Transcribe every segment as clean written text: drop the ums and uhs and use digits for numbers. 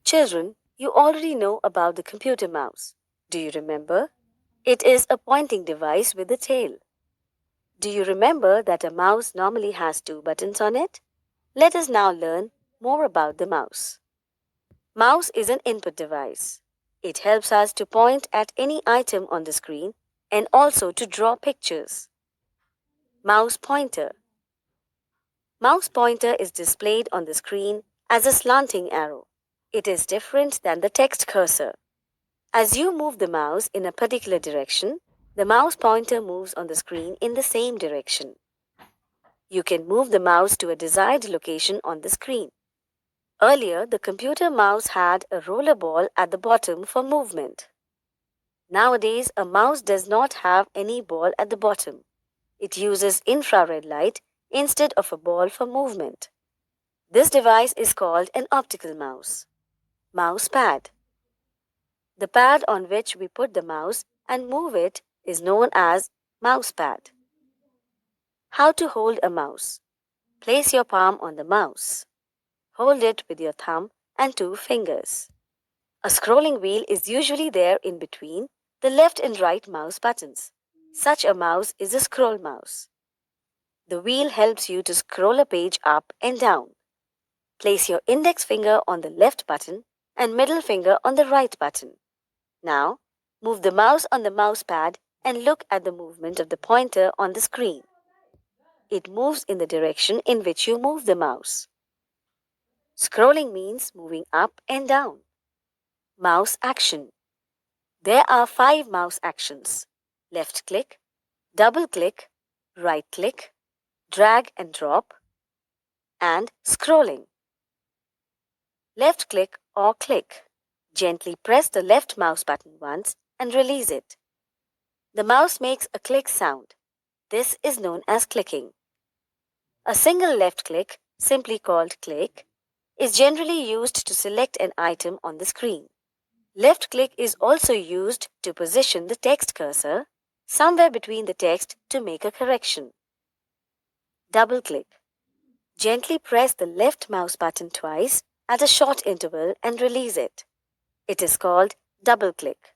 Children, you already know about the computer mouse. Do you remember? It is a pointing device with a tail. Do you remember that a mouse normally has two buttons on it? Let us now learn more about the mouse. Mouse is an input device. It helps us to point at any item on the screen and also to draw pictures. Mouse pointer. Mouse pointer is displayed on the screen as a slanting arrow. It is different than the text cursor. As you move the mouse in a particular direction, the mouse pointer moves on the screen in the same direction. You can move the mouse to a desired location on the screen. Earlier, the computer mouse had a roller ball at the bottom for movement. Nowadays, a mouse does not have any ball at the bottom. It uses infrared light instead of a ball for movement. This device is called an optical mouse. Mouse pad. The pad on which we put the mouse and move it is known as mouse pad. How to hold a mouse. Place your palm on the mouse. Hold it with your thumb and two fingers. A scrolling wheel is usually there in between the left and right mouse buttons. Such a mouse is a scroll mouse. The wheel helps you to scroll a page up and down. Place your index finger on the left button and middle finger on the right button. Now, move the mouse on the mouse pad and look at the movement of the pointer on the screen. It moves in the direction in which you move the mouse. Scrolling means moving up and down. Mouse action. There are 5 mouse actions: left click, double click, right click, drag and drop, and scrolling. Left click or click. Gently press the left mouse button once and release it. The mouse makes a click sound. This is known as clicking. A single left click, simply called click, is generally used to select an item on the screen. Left click is also used to position the text cursor somewhere between the text to make a correction. Double click. Gently press the left mouse button twice at a short interval and release it. It is called double click.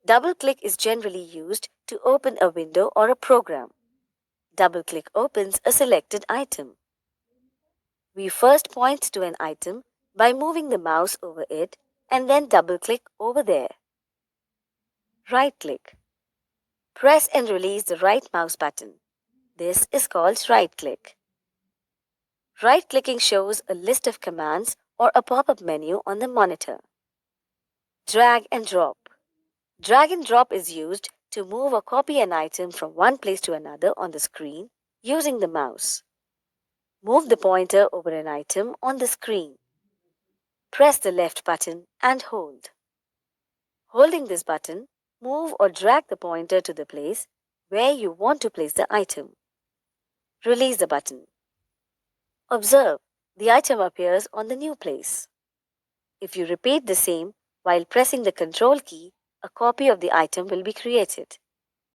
Double click is generally used to open a window or a program. Double click opens a selected item. We first point to an item by moving the mouse over it and then double click over there. Right click. Press and release the right mouse button. This is called right click. Right clicking shows a list of commands or a pop-up menu on the monitor. Drag and drop. Drag and drop is used to move or copy an item from one place to another on the screen using the mouse. Move the pointer over an item on the screen. Press the left button and hold. Holding this button, move or drag the pointer to the place where you want to place the item. Release the button. Observe, the item appears on the new place. If you repeat the same while pressing the control key, a copy of the item will be created.